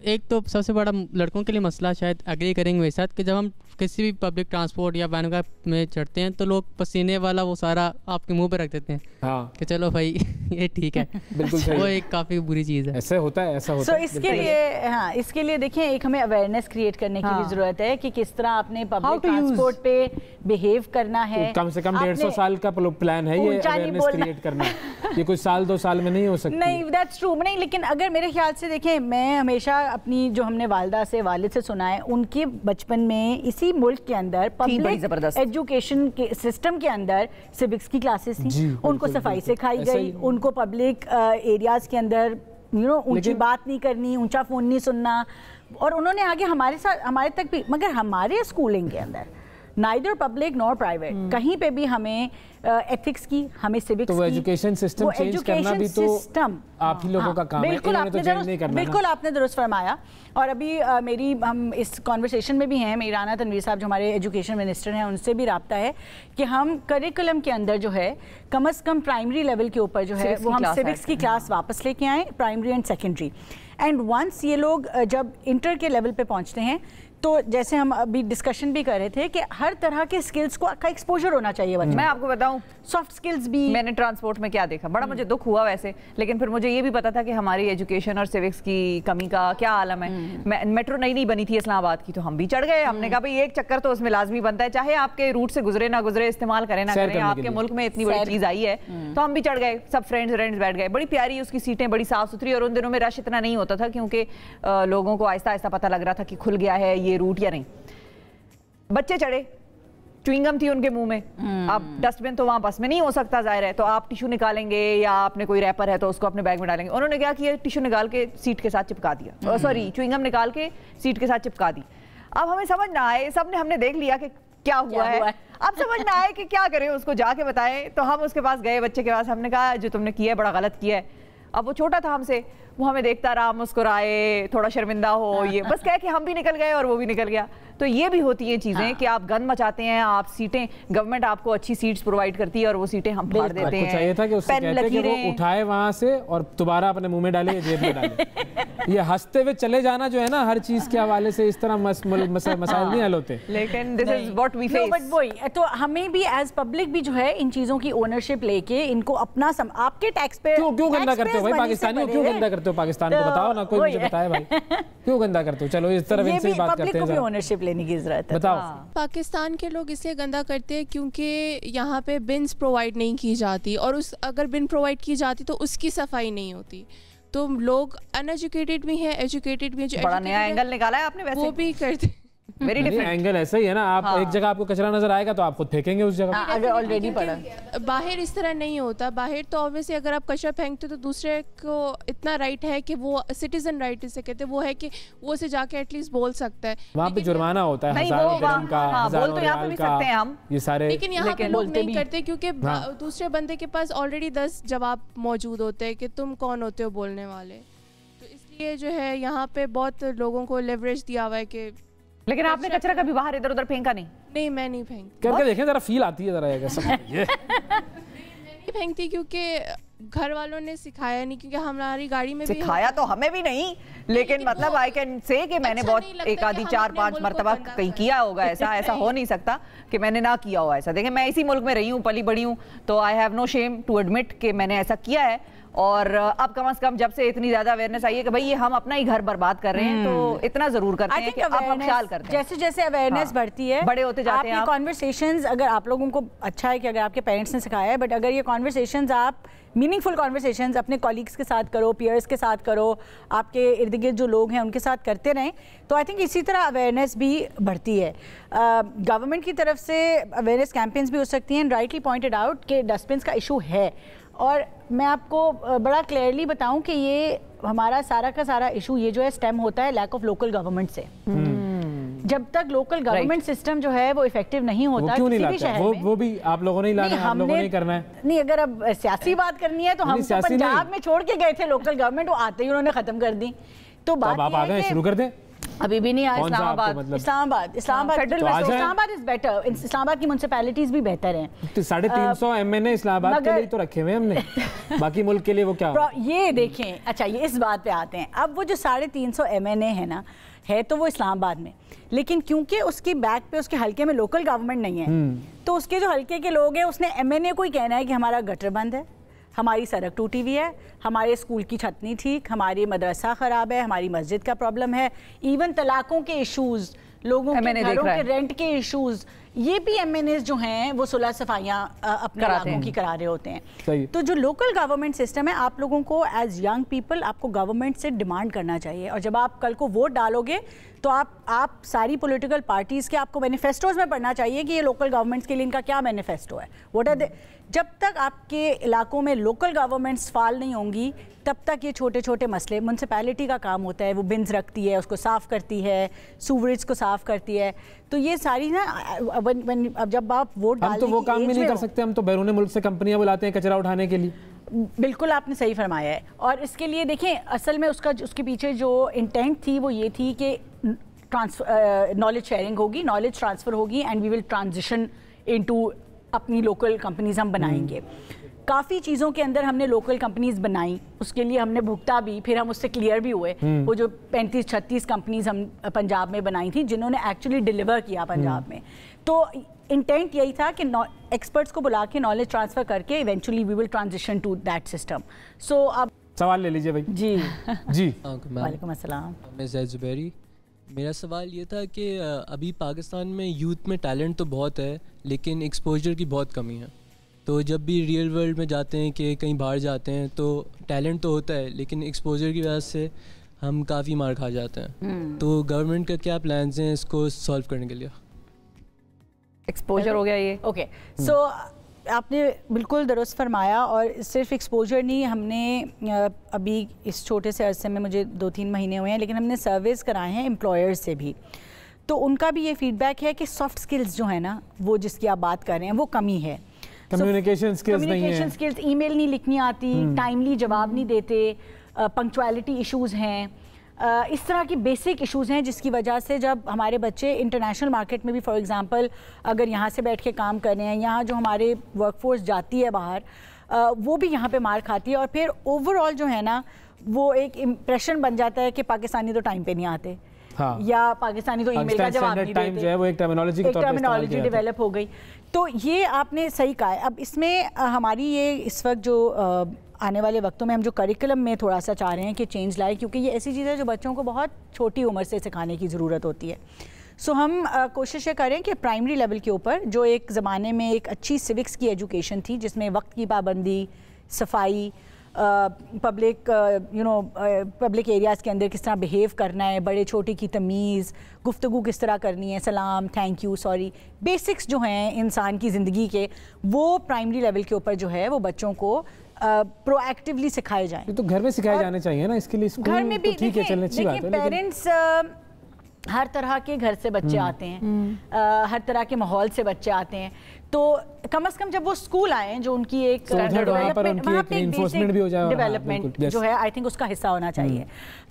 एक तो सबसे बड़ा लड़कों के लिए मसला शायद एग्री करेंगे मेरे साथ कि जब हम किसी भी पब्लिक ट्रांसपोर्ट या वैन में चढ़ते हैं तो लोग पसीने वाला वो सारा आपके मुंह पे रख देते हैं. हाँ. कि चलो भाई ये ठीक है. बिल्कुल सही. वो एक काफ़ी बुरी चीज़ है. ऐसा होता है, ऐसा होता है. इसके लिए हाँ, इसके लिए देखिए एक हमें अवेयरनेस क्रिएट करने की भी ज़रूरत है कि किस तरह आपने पब्लिक ट्रांसपोर्ट पे बिहेव करना है. कम से कम 150 साल का प्लान है ये अवेयरनेस क्रिएट करना. ये कुछ साल 2 साल में नहीं हो सकती. नहीं, दैट्स ट्रू. नहीं, लेकिन अगर मेरे ख्याल से देखें, मैं हमेशा अपनी जो हमने वालिदा से वालिद से सुना है, उनके बचपन में इसी मुल्क के अंदर पब्लिक एजुकेशन के सिस्टम के अंदर सिविक्स की क्लासेस थी, उनको सफाई सिखाई गई, उनको पब्लिक एरियाज के अंदर ऊंची बात नहीं करनी, ऊंचा फोन नहीं सुनना, और उन्होंने आगे हमारे तक भी, मगर हमारे स्कूलिंग के अंदर नाइदर पब्लिक नॉर प्राइवेट कहीं पे भी हमें एथिक्स की, हमें सिविक्स की, वो एजुकेशन सिस्टम चेंज करना भी तो आप ही लोगों का काम है. इन्होंने तो चेंज नहीं करना. बिल्कुल आपने दुरुस्त फरमाया. और अभी हम इस कॉन्वर्सेशन में भी हैं, मेरी राना तनवीर साहब जो हमारे एजुकेशन मिनिस्टर हैं, उनसे भी राब्ता है कि हम करिकुलम के अंदर जो है कम से कम प्राइमरी लेवल के ऊपर जो है वो हम सिविक्स की क्लास वापस लेके आएँ, primary and secondary. And once ये लोग जब इंटर के लेवल पे पहुँचते हैं तो जैसे हम अभी डिस्कशन भी कर रहे थे कि हर तरह के स्किल्स को का एक्सपोजर होना चाहिए बच्चों. मैं आपको बताऊं, सॉफ्ट स्किल्स भी मैंने ट्रांसपोर्ट में क्या देखा, बड़ा मुझे दुख हुआ वैसे, लेकिन फिर मुझे ये भी पता था कि हमारी एजुकेशन और सिविक्स की कमी का क्या आलम है. मेट्रो नई बनी थी इस्लामाबाद की, तो हम भी चढ़ गए. हमने कहा भाई एक चक्कर तो उसमें लाजमी बनता है, चाहे आपके रूट से गुजरे ना गुजरे, इस्तेमाल करें ना करें, आपके मुल्क में इतनी बड़ी चीज आई है तो हम भी चढ़ गए. सब फ्रेंड्स बैठ गए. बड़ी प्यारी उसकी सीटें, बड़ी साफ सुथरी, और उन दिनों में रश इतना नहीं होता था क्योंकि लोगों को आहिस्ता आहिस्ता पता लग रहा था कि खुल गया है ये रूट या नहीं. बच्चे चढ़े, च्युइंगम थी उनके मुंह में. अब डस्टबिन तो वहां बस में नहीं हो सकता, जाहिर है, तो आप टिश्यू निकालेंगे या आपने कोई रैपर है तो उसको अपने बैग में डालेंगे. उन्होंने क्या किया, टिश्यू निकाल के सीट के साथ चिपका दिया, सॉरी च्युइंगम निकाल के सीट के साथ चिपका दी. अब हमें समझ ना आए, सबने हमने देख लिया कि क्या हुआ है. अब समझ ना आए कि क्या करें, उसको जाके बताएं. तो हम उसके पास गए, बच्चे के पास, हमने कहा जो तुमने किया है बड़ा गलत किया है. अब वो छोटा था हमसे, वो हमें देखता रहा, मुस्कुराए, थोड़ा शर्मिंदा हो, ये बस कह के हम भी निकल गए और वो भी निकल गया. तो ये भी होती है चीजें कि आप गंद मचाते हैं, आप सीटें, गवर्नमेंट आपको अच्छी सीट्स प्रोवाइड करती है और वो सीटें हम फाड़ देते हैं. चाहिए था कि उससे कहते कि वो उठाए वहां से और दोबारा अपने मुंह में डाले, जेब में डाले. ये हंसते हुए चले जाना जो है ना हर चीज के हवाले से, इस तरह मसाइल नहीं हल होते. लेकिन this is what we face. But वही तो हमें भी एज पब्लिक भी जो है इन चीजों की ओनरशिप लेके इनको अपना आपके टैक्स पे क्यों गंदा करते हो भाई पाकिस्तानियों, क्यों गंदा करते हो पाकिस्तान को, बताओ ना, कोई मुझे बताए भाई क्यों गंदा करते हो. चलो इस तरफ इनसे ही बात करते हैं, ओनरशिप लेने की जरूरत है. पाकिस्तान के लोग इसलिए गंदा करते हैं क्योंकि यहाँ पे बिन्स प्रोवाइड नहीं की जाती, और अगर बिन प्रोवाइड की जाती तो उसकी सफाई नहीं होती. तो लोग अनएजुकेटेड भी हैं, एजुकेटेड भी हैं. जो बड़ा नया एंगल निकाला है आपने, वैसे वो भी करते. वेरी डिफरेंट एंगल ऐसा ही है ना. आप एक जगह आपको कचरा नजर आएगा तो आप खुद फेंकेंगे उस जगह. अगर ऑलरेडी पड़ा. बाहर इस तरह नहीं होता. बाहर तो ऑब्वियसली अगर आप कचरा फेंकते तो दूसरे को इतना राइट है कि वो सिटीजन राइट इसे कहते हैं, वो है कि वो उसे जाके एटलीस्ट बोल सकता है. वहाँ पे जुर्माना होता है हज़ारों दिरहम का, हज़ारों रियाल का, ये सारे. लेकिन यहाँ पे लोग नहीं करते क्योंकि दूसरे बंदे के पास ऑलरेडी 10 जवाब मौजूद होते हैं कि तुम कौन होते हो बोलने वाले. तो इसलिए जो है यहाँ पे बहुत लोगों को लेवरेज दिया हुआ है कि. लेकिन आपने कचरा कभी बाहर इधर उधर फेंका नहीं? नहीं, मैं नहीं फेंक करके देखें जरा, फील आती है जरा ये नहीं फेंकती क्योंकि घर वालों ने सिखाया नहीं, क्योंकि हमारी गाड़ी में सिखाया तो हमें भी नहीं, लेकिन मतलब आई कैन से कि मैंने बहुत एक आधी 4-5 मरतबा कहीं किया होगा. ऐसा हो नहीं सकता कि मैंने ना किया हो ऐसा. देखिए मैं इसी मुल्क में रही हूँ, पली बड़ी हूँ, तो I have no shame to admit कि मैंने ऐसा किया है. और अब कम से कम जब से इतनी ज्यादा अवेयरनेस आई है कि भाई ये हम अपना ही घर बर्बाद कर रहे हैं, तो इतना जरूर करते हैं कि अब हम ख्याल करते हैं. जैसे जैसे अवेयरनेस बढ़ती है, बड़े होते जाते हैं. कॉन्वर्सेशंस अगर आप लोगों को अच्छा है कि अगर आपके पेरेंट्स ने सिखाया है, बट अगर ये कॉन्वर्सेशंस आप मीनिंगफुल कॉन्वर्सेशंस अपने कॉलीग्स के साथ करो, पीयर्स के साथ करो, आपके इर्द गिर्द जो लोग हैं उनके साथ करते रहें, तो आई थिंक इसी तरह अवेयरनेस भी बढ़ती है. गवर्नमेंट की तरफ से अवेयरनेस कैंपेन्स भी हो सकती हैं. राइटली पॉइंटेड आउट कि डस्टबिन का इशू है, और मैं आपको बड़ा क्लियरली बताऊं कि ये हमारा सारा का सारा इशू ये जो है स्टेम होता है लैक ऑफ लोकल गवर्नमेंट से. जब तक लोकल गवर्नमेंट सिस्टम जो है वो इफेक्टिव नहीं होता किसी भी शहर में, वो भी आप लोगों ने लाना है, आप लोगों ने करना है। नहीं, अगर अब सियासी बात करनी है तो हम तो पंजाब में छोड़ के गए थे लोकल गवर्नमेंट, वो आते ही उन्होंने खत्म कर दी। तो बात आप आ गए, शुरू कर दें। अभी भी नहीं आया। इस्लामाबाद इज बेटर, इस्लामाबाद की म्युनिसिपैलिटीज भी बेहतर हैं। 350 MNA इस्लामाबाद के लिए तो रखे हुए हमने, बाकी मुल्क के लिए वो क्या? ये देखें, अच्छा ये इस बात पे आते हैं। अब वो जो 350 MNA है ना, है तो वो इस्लामाबाद में, लेकिन क्योंकि उसकी बैक पे उसके हल्के में लोकल गवर्नमेंट नहीं है, तो उसके जो हल्के के लोग हैं उसने MNA को ही कहना है कि हमारा गटर बंद है, हमारी सड़क टूटी हुई है, हमारे स्कूल की छत नहीं ठीक, हमारी मदरसा ख़राब है, हमारी मस्जिद का प्रॉब्लम है, इवन तलाकों के इश्यूज़, लोगों के घरों के रेंट के इश्यूज़, ये भी MNAs जो हैं वो सुलह सफाइयाँ अपने इलाकों की करा रहे होते हैं। तो जो लोकल गवर्नमेंट सिस्टम है, आप लोगों को एज यंग पीपल आपको गवर्नमेंट से डिमांड करना चाहिए, और जब आप कल को वोट डालोगे तो आप सारी पॉलिटिकल पार्टीज़ के आपको मैनिफेस्टोज में पढ़ना चाहिए कि ये लोकल गवर्नमेंट्स के लिए इनका क्या मैनिफेस्टो है, व्हाट आर दे। जब तक आपके इलाकों में लोकल गवर्नमेंट्स फाल नहीं होंगी, तब तक ये छोटे छोटे मसले, म्युनिसिपैलिटी का काम होता है, वो बिन्स रखती है, उसको साफ़ करती है, सूवरेज को साफ़ करती है, तो ये सारी ना अब जब आप वोट डालने, हम तो वो काम भी नहीं कर सकते, हम तो बैरून मुल्क से कंपनियां बुलाते हैं कचरा उठाने के लिए। बिल्कुल आपने सही फरमाया है। और इसके लिए देखें, असल में उसके पीछे जो इंटेंट थी वो ये थी कि नॉलेज शेयरिंग होगी, नॉलेज ट्रांसफ़र होगी, and we will transition into अपनी लोकल कंपनीज हम बनाएंगे। काफ़ी चीज़ों के अंदर हमने लोकल कंपनीज बनाई, उसके लिए हमने भुगता भी, फिर हम उससे क्लियर भी हुए। वो जो 35-36 कंपनीज हम पंजाब में बनाई थी जिन्होंने एक्चुअली डिलीवर किया पंजाब में, तो इंटेंट यही था कि एक्सपर्ट्स को बुला के नॉलेज ट्रांसफ़र करके eventually we will transition to that system. So अब सवाल ले लीजिए भाई। जी जी वालेकुम अस्सलाम। मैं ज़ैद ज़ुबैरी। मेरा सवाल ये था कि अभी पाकिस्तान में यूथ में टैलेंट तो बहुत है, लेकिन एक्सपोजर की बहुत कमी है। तो जब भी रियल वर्ल्ड में जाते हैं कि कहीं बाहर जाते हैं तो टैलेंट तो होता है, लेकिन एक्सपोजर की वजह से हम काफ़ी मार खा जाते हैं। तो गवर्नमेंट का क्या प्लान्स हैं इसको सॉल्व करने के लिए? एक्सपोजर हो गया ये। ओके, सो आपने बिल्कुल दुरुस्त फरमाया, और सिर्फ एक्सपोजर नहीं, हमने अभी इस छोटे से अरसे में, मुझे 2-3 महीने हुए हैं, लेकिन हमने सर्वेस कराए हैं एम्प्लॉयर्स से भी, तो उनका भी ये फीडबैक है कि सॉफ्ट स्किल्स जो है ना, वो जिसकी आप बात कर रहे हैं वो कमी है। कम्युनिकेशन स्किल्स, ईमेल नहीं लिखनी आती, टाइमली जवाब नहीं देते, पंक्चुअलिटी इश्यूज़ हैं, इस तरह की बेसिक इश्यूज़ हैं जिसकी वजह से जब हमारे बच्चे इंटरनेशनल मार्केट में भी, फॉर एग्जांपल अगर यहाँ से बैठ के काम कर रहे हैं, यहाँ जो हमारे वर्कफोर्स जाती है बाहर, वो भी यहाँ पे मार खाती है, और फिर ओवरऑल जो है ना वो एक इम्प्रेशन बन जाता है कि पाकिस्तानी तो टाइम पे नहीं आते, हाँ, या पाकिस्तानी तो ईमेल का जवाब नहीं देते, जो है वो एक टर्मिनोलॉजी डेवलप हो गई। तो ये आपने सही कहा है। अब इसमें हमारी ये इस वक्त जो आने वाले वक्तों में हम जो करिकुलम में थोड़ा सा चाह रहे हैं कि चेंज लाए, क्योंकि ये ऐसी चीज़ है जो बच्चों को बहुत छोटी उम्र से सिखाने की ज़रूरत होती है। सो हम कोशिश ये करें कि प्राइमरी लेवल के ऊपर, जो एक ज़माने में एक अच्छी सिविक्स की एजुकेशन थी जिसमें वक्त की पाबंदी, सफाई, पब्लिक पब्लिक एरियाज़ के अंदर किस तरह बिहेव करना है, बड़े छोटे की तमीज़, गुफ्तगू किस तरह करनी है, सलाम, थैंक यू, सॉरी, बेसिक्स जो हैं इंसान की ज़िंदगी के, वो प्राइमरी लेवल के ऊपर जो है वो बच्चों को प्रोएक्टिवली सिखाए जाएं। तो घर में सिखाए जाने चाहिए ना, इसके लिए घर में भी ठीक है, चलने अच्छी बात है। पेरेंट्स हर तरह के घर से बच्चे आते हैं, हर तरह के माहौल से बच्चे आते हैं, तो कम से कम जब वो स्कूल आए जो उनकी एक डेवलपमेंट जो है आई थिंक उसका हिस्सा होना चाहिए।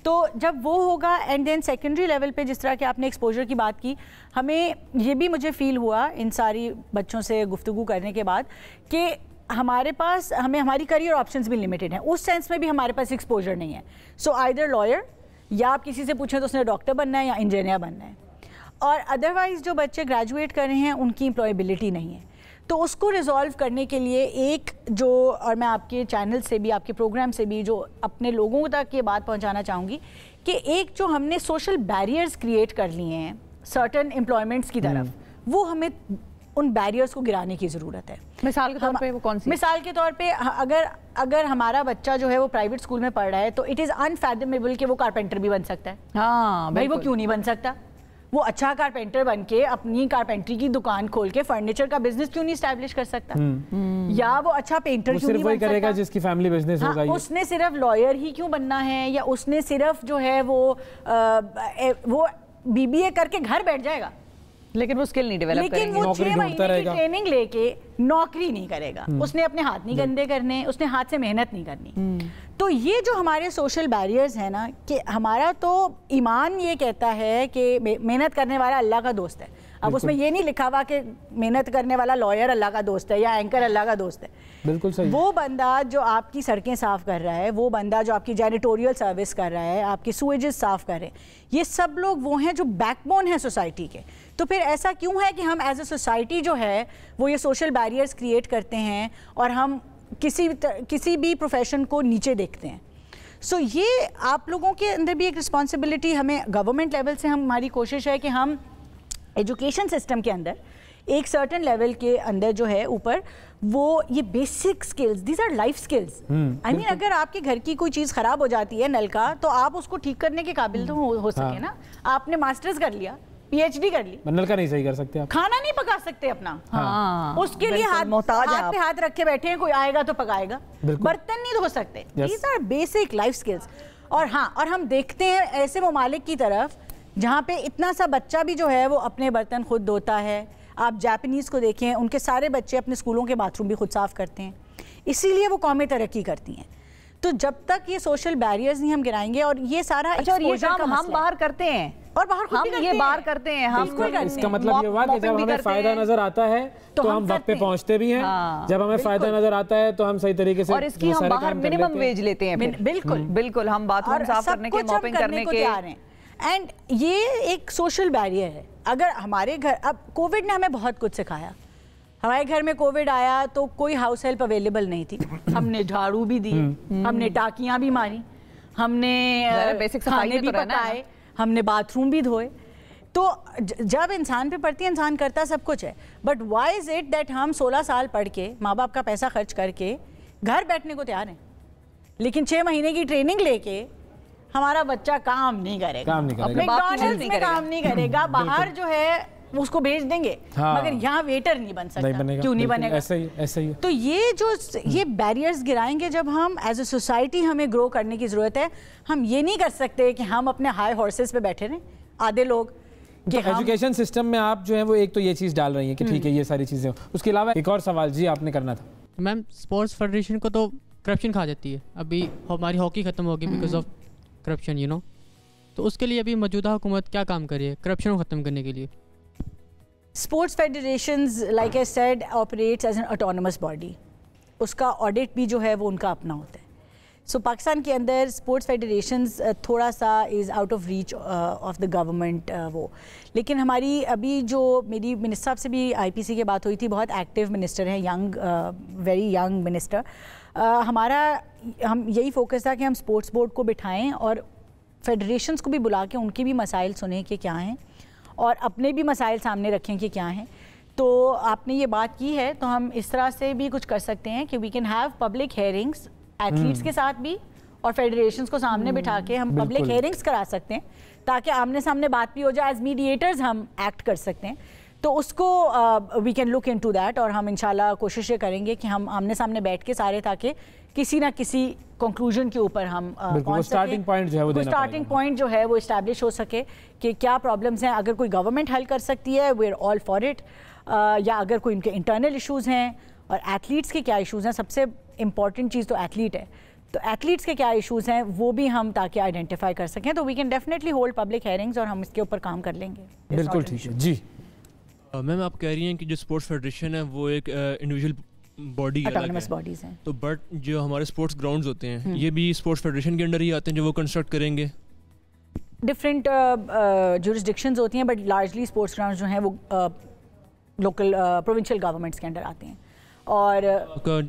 तो जब वो होगा, एंड देन सेकेंडरी लेवल पे जिस तरह के आपने एक्सपोजर की बात की, हमें ये भी मुझे फील हुआ इन सारी बच्चों से गुफ्तगू करने के बाद कि हमारे पास हमारी करियर ऑप्शंस भी लिमिटेड हैं, उस सेंस में भी हमारे पास एक्सपोजर नहीं है। सो आइदर लॉयर, या आप किसी से पूछें तो उसने डॉक्टर बनना है या इंजीनियर बनना है, और अदरवाइज़ जो बच्चे ग्रेजुएट कर रहे हैं उनकी एम्प्लॉयबिलिटी नहीं है। तो उसको रिजॉल्व करने के लिए एक जो, और मैं आपके चैनल से भी, आपके प्रोग्राम से भी जो अपने लोगों तक ये बात पहुंचाना चाहूँगी कि एक जो हमने सोशल बैरियर्स क्रिएट कर लिए हैं सर्टन एम्प्लॉयमेंट्स की तरफ, वो हमें उन बैरियर्स को गिराने की ज़रूरत है। मिसाल के तौर पे वो कौन सी? मिसाल के तौर पे अगर हमारा बच्चा जो है वो प्राइवेट स्कूल में पढ़ रहा है तो इट इज़ अनफैथमेबल कि वो कारपेंटर भी बन सकता है। हाँ भाई, वो क्यों नहीं बन सकता? वो अच्छा कारपेंटर बन के अपनी कारपेंट्री की दुकान खोल के फर्नीचर का बिजनेस क्यों नहीं एस्टैब्लिश कर सकता? या वो अच्छा पेंटर क्यों नहीं बन सकता? करेगा जिसकी फैमिली बिजनेस होगा। उसने सिर्फ लॉयर ही क्यों बनना है, या उसने सिर्फ जो है वो BBA करके घर बैठ जाएगा, लेकिन वो स्किल नहीं डेवलप करेंगे, लेकिन वो 6 महीने की ट्रेनिंग लेके नौकरी नहीं करेगा, उसने अपने हाथ नहीं गंदे करने, उसने हाथ से मेहनत नहीं करनी। तो ये जो हमारे सोशल बैरियर्स हैं ना, कि हमारा तो ईमान ये कहता है कि मेहनत करने वाला अल्लाह का दोस्त है। अब उसमें ये नहीं लिखा हुआ कि मेहनत करने वाला लॉयर अल्लाह का दोस्त है या एंकर अल्लाह का दोस्त है। बिल्कुल सही। वो बंदा जो आपकी सड़कें साफ़ कर रहा है, वो बंदा जो आपकी जैनिटोरियल सर्विस कर रहा है, आपकी सूएजेस साफ़ कर रहे हैं, ये सब लोग वो हैं जो बैकबोन है सोसाइटी के। तो फिर ऐसा क्यों है कि हम एज ए सोसाइटी जो है वो ये सोशल बैरियर्स क्रिएट करते हैं और हम किसी भी प्रोफेशन को नीचे देखते हैं। सो ये आप लोगों के अंदर भी एक रिस्पॉन्सिबिलिटी, हमें गवर्नमेंट लेवल से हमारी कोशिश है कि हम एजुकेशन सिस्टम के अंदर एक सर्टेन लेवल के अंदर जो है ऊपर वो ये basic skills, these our life skills. I mean अगर आपके घर की कोई चीज़ ख़राब हो जाती है नल का, तो आप उसको ठीक करने के काबिल तो हो सके ना। आपने मास्टर्स कर लिया, PhD कर ली, नल का नहीं सही कर सकते आप, खाना नहीं पका सकते अपना, उसके लिए हाथ पे हाथ रखे बैठे हैं, कोई आएगा तो पकाएगा, बर्तन नहीं धो सकते। These are basic life skills. और हाँ, और हम देखते हैं ऐसे ममालिक की तरफ जहाँ पे इतना सा बच्चा भी जो है वो अपने बर्तन खुद धोता है। आप जापानीज़ को देखें, उनके सारे बच्चे अपने स्कूलों के बाथरूम भी खुद साफ़ करते हैं, इसीलिए वो कौमें तरक्की करती हैं। तो जब तक ये सोशल बैरियर्स नहीं हम गिराएंगे, और ये सारा अच्छा, और ये काम हम बाहर करते हैं और बाहर खुद भी करते हैं, बाहर करते हैं हम। इसका मतलब ये हुआ कि जब हमें फायदा नजर आता है तो हम वक्त पे पहुंचते भी हैं, जब हमें फायदा नजर आता है तो हम सही तरीके से, और इसकी हम बाहर मिनिमम वेज लेते हैं। बिल्कुल हम बाथरूम साफ करने के, मॉपिंग करने के आ रहे हैं। एंड ये एक सोशल बैरियर है। अगर हमारे घर, अब कोविड ने हमें बहुत कुछ सिखाया। हमारे घर में कोविड आया तो कोई हाउस हेल्प अवेलेबल नहीं थी, हमने झाड़ू भी दिए, हमने टाकियां भी मारी, हमने खाने भी पकाए, हमने बाथरूम भी धोए। तो जब इंसान पे पड़ती है, इंसान करता सब कुछ है। But why is it that हम 16 साल पढ़ के, माँ बाप का पैसा खर्च करके घर बैठने को तैयार हैं, लेकिन 6 महीने की ट्रेनिंग लेके हमारा बच्चा काम नहीं करेगा, मैकडॉनल्ड्स में काम नहीं करेगा, बाहर जो है उसको भेज देंगे, मगर यहाँ वेटर नहीं बन सकता। क्यों नहीं बनेगा? ऐसा ही। तो ये बैरियर्स गिराएंगे जब हम एज ए सोसाइटी, हमें ग्रो करने की जरूरत है। हम ये नहीं कर सकते कि हम अपने हाई हॉर्सेस पे बैठे रहें आधे लोग। तो एजुकेशन सिस्टम में आप जो है वो एक तो ये चीज़ डाल रही हैं कि ठीक है ये सारी चीज़ें, उसके अलावा एक और सवाल जी आपने करना था। मैम, स्पोर्ट्स फेडरेशन को तो करप्शन खा जाती है। अभी हमारी हॉकी ख़त्म होगी because of corruption, you know. तो उसके लिए अभी मौजूदा हुकूमत क्या काम कर रही है करप्शन को ख़त्म करने के लिए? Sports federations, like I said, operates as an autonomous body. उसका ऑडिट भी जो है वो उनका अपना होता है। सो पाकिस्तान के अंदर स्पोर्ट्स फेडरेशंस थोड़ा सा is out of reach of the government वो। लेकिन हमारी अभी जो मेरी मिनिस्टर साहब से भी IPC की बात हुई थी, बहुत एक्टिव मिनिस्टर हैं, यंग, वेरी यंग मिनिस्टर। हम यही फोकस था कि हम स्पोर्ट्स बोर्ड को बिठाएं और फेडरेशंस को भी बुला के उनके भी मसाइल सुने कि क्या हैं, और अपने भी मसाइल सामने रखें कि क्या हैं। तो आपने ये बात की है, तो हम इस तरह से भी कुछ कर सकते हैं कि we can have public hearings athletes के साथ भी, और फेडरेशंस को सामने बिठा के हम पब्लिक हेयरिंग्स करा सकते हैं, ताकि आमने सामने बात भी हो जाए। एज मीडिएटर्स हम एक्ट कर सकते हैं, तो उसको we can look into that. और हम इंशाल्लाह कोशिश करेंगे कि हम आमने सामने बैठ के सारे, ताकि किसी ना किसी कंक्लूजन के ऊपर हम स्टार्टिंग पॉइंट जो है वो स्टार्टिंग पॉइंट जो है वो इस्टेब्लिश हो सके कि क्या प्रॉब्लम्स हैं। अगर कोई गवर्नमेंट हल कर सकती है, we are all for it. या अगर कोई इनके इंटरनल इश्यूज़ हैं और एथलीट्स के क्या इश्यूज़ हैं, सबसे इंपॉर्टेंट चीज़ तो एथलीट है, तो एथलीट्स के क्या इश्यूज़ हैं वो भी हम ताकि आइडेंटिफाई कर सकें, तो we can definitely hold public hearings और हम इसके ऊपर काम कर लेंगे। बिल्कुल ठीक है जी। मैम, आप कह रही हैं कि जो स्पोर्ट्स फेडरेशन है वो एक इंडिविजुअल बॉडी ऑटोनमस बॉडीज हैं, तो बट जो हमारे स्पोर्ट्स ग्राउंड्स होते हैं ये भी स्पोर्ट्स फेडरेशन के अंडर ही आते हैं जो वो कंस्ट्रक्ट करेंगे? डिफरेंट जुरिस्डिक्शंस होती हैं, बट लार्जली स्पोर्ट्स ग्राउंड्स जो हैं वो लोकल प्रोविंशियल गवर्नमेंट्स के अंडर आते हैं। और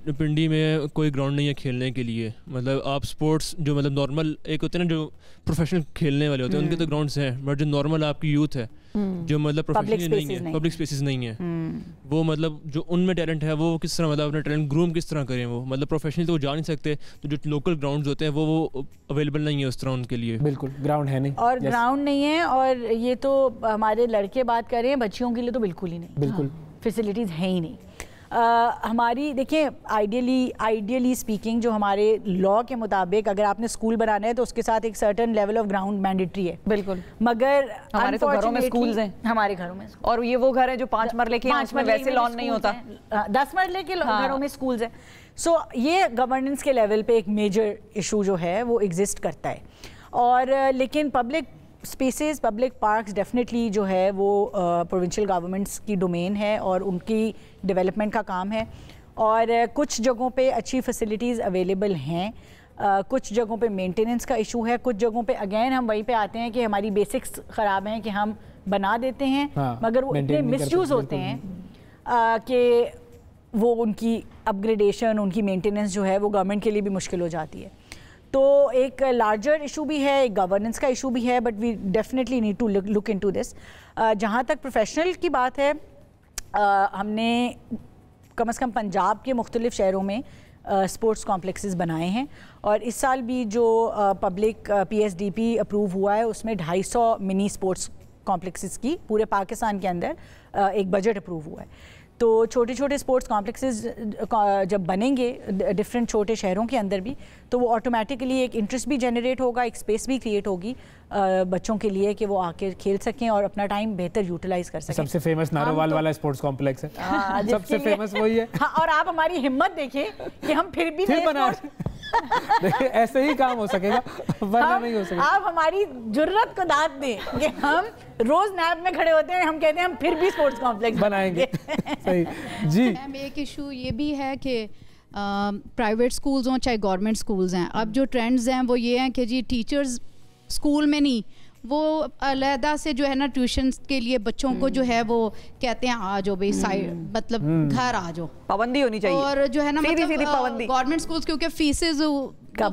पिंडी में कोई ग्राउंड नहीं है खेलने के लिए, मतलब आप स्पोर्ट्स जो मतलब नॉर्मल एक होते हैं ना जो प्रोफेशनल खेलने वाले होते हैं उनके तो ग्राउंड्स हैं, बट जो नॉर्मल आपकी यूथ है जो मतलब प्रोफेशनल नहीं है, पब्लिक स्पेसेस नहीं है, वो मतलब जो उनमें टैलेंट है वो किस तरह मतलब अपना टैलेंट ग्रूम किस तरह करें? वो मतलब प्रोफेशनल तो वो जा नहीं सकते, तो जो लोकल ग्राउंड्स होते हैं वो अवेलेबल नहीं है उस तरह उनके लिए। बिल्कुल, ग्राउंड है नहीं, और ग्राउंड नहीं है। और ये तो हमारे लड़के बात कर रहे हैं, बच्चियों के लिए तो बिल्कुल ही नहीं, बिल्कुल फैसिलिटीज़ है ही नहीं। ہماری دیکھیں آئیڈیلی اسپیکنگ جو ہمارے لا کے مطابق اگر آپ نے اسکول بنانا ہے تو اس کے ساتھ ایک certain level of ground mandatory ہے. بالکل. مگر ہمارے تو گھروں میں اسکولز ہیں. ہمارے گھروں میں, اور یہ وہ گھر ہے جو 5 مرلے کے ہیں, اس میں ویسے لان نہیں ہوتا. 10 مرلے کے گھروں میں اسکولز ہیں. سو یہ گورننس کے لیول پہ ایک میجر ایشو جو ہے وہ ایگزسٹ کرتا ہے. اور لیکن public species, public parks definitely جو ہے وہ پروونشل گورنمنٹس کی ڈومین ہے اور ان کی ڈیولپمنٹ کا کام ہے. اور کچھ جگہوں پہ اچھی فیسلٹیز اویلیبل ہیں, کچھ جگہوں پہ مینٹیننس کا ایشو ہے, کچھ جگہوں پہ اگین ہم وہیں پہ آتے ہیں کہ ہماری بیسکس خراب ہیں کہ ہم بنا دیتے ہیں مگر وہ اتنے مس یوز ہوتے ہیں کہ وہ ان کی اپ گریڈیشن, ان کی مینٹیننس جو ہے وہ گورنمنٹ کے لیے بھی مشکل ہو جاتی ہے. تو ایک لارجر ایشو بھی ہے, ایک گورننس کا ایشو بھی ہے, but we definitely need to look into this. جہاں تک پروفیشنل کی بات ہے, ہم نے کم از کم پنجاب کے مختلف شہروں میں اسپورٹس کمپلیکسز بنائے ہیں, اور اس سال بھی جو پبلک PSDP اپروو ہوا ہے اس میں 250 منی اسپورٹس کمپلیکسز کی پورے پاکستان کے اندر ایک بجٹ اپروو ہوا ہے. تو چھوٹے چھوٹے اسپورٹس کمپلیکسز جب بنیں گے ڈفرینٹ چھوٹے شہروں کے اندر بھی, تو وہ آٹومیٹکلی ایک انٹرسٹ بھی جنریٹ ہوگا, ایک اسپیس بھی کریٹ ہوگی بچوں کے لیے کہ وہ آ کے کھیل سکیں اور اپنا ٹائم بہتر یوٹیلائز کر سکیں. سب سے فیمس نارووال والا اسپورٹس کمپلیکس ہے, سب سے فیمس وہی ہے. اور آپ ہماری ہمت دیکھیں کہ ہم پھر بھی دیکھیں ایسے ہی کام ہو سکے گا, ورنہ نہیں ہو سکے گا. آپ ہماری جرت کو داد دیں کہ ہم روز نیب میں کھڑے ہوتے ہیں, ہم کہتے ہیں ہم پھر بھی اسپورٹس کمپلیکس بنائیں گے. صحیح جی. ایک ایشو یہ بھی ہے کہ پرائیویٹ سکولز ہوں چاہے گورنمنٹ سکولز ہیں, اب جو ٹرینڈز ہیں وہ یہ ہیں کہ جی ٹیچرز اسکول میں نہیں, وہ علیحدہ سے جو ہے نا ٹیوشنس کے لیے بچوں کو جو ہے وہ کہتے ہیں آ جاؤ بھائی سائڈ, مطلب گھر آ جاؤ, پابندی ہونی چاہیے. اور جو ہے نا مطلب گورنمنٹ اسکولس کیونکہ فیسز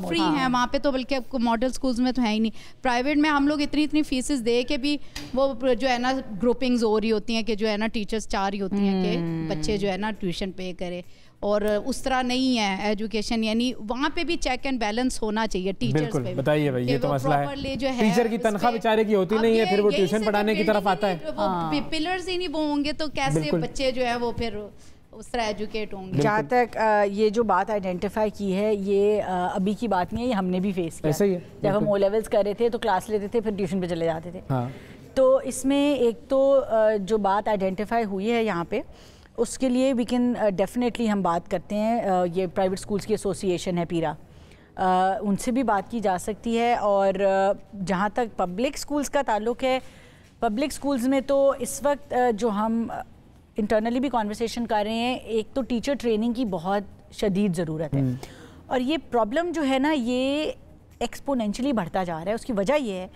فری ہیں وہاں پہ, تو بلکہ ماڈل اسکولس میں تو ہے ہی نہیں. پرائیویٹ میں ہم لوگ اتنی فیسز دے کے بھی وہ جو ہے نا گروپنگز ہو رہی ہوتی ہیں کہ جو ہے نا ٹیچرز چاہ رہی ہوتی ہیں کہ بچے جو ہے نا ٹیوشن پے کرے, اور اس طرح نہیں ہے ایجوکیشن. یعنی وہاں پہ بھی چیک اینڈ بیلنس ہونا چاہیے ٹیچرز پہ. بتائیے بھائی, یہ تو مسئلہ ہے, ٹیچر کی تنخواہ بیچارے کی ہوتی نہیں ہے, پھر وہ ٹیوشن پڑھانے کی طرف آتا ہے. پلرز ہی نہیں وہ ہوں گے تو کیسے بچے جو ہے وہ پھر اس طرح ایجوکیٹ ہوں گے. جہاں تک یہ جو بات آئیڈینٹیفائی کی ہے یہ ابھی کی بات نہیں ہے, یہ ہم نے بھی فیس کیا. ایسا ہی ہے, جب ہم او لیولس کر رہے تھے تو کلاس لیتے تھے پھر ٹیوشن پہ چلے جاتے تھے. تو اس میں ایک تو جو بات آئیڈینٹیفائی ہوئی ہے یہاں پہ, اس کے لیے وی کین ڈیفینیٹلی ہم بات کرتے ہیں, یہ پرائیویٹ اسکولس کی ایسوسیشن ہے پیرا, ان سے بھی بات کی جا سکتی ہے. اور جہاں تک پبلک اسکولس کا تعلق ہے, پبلک اسکولس میں تو اس وقت جو ہم انٹرنلی بھی کانورسیشن کر رہے ہیں, ایک تو ٹیچر ٹریننگ کی بہت شدید ضرورت ہے, اور یہ پرابلم جو ہے نا یہ ایکسپونینشلی بڑھتا جا رہا ہے. اس کی وجہ یہ ہے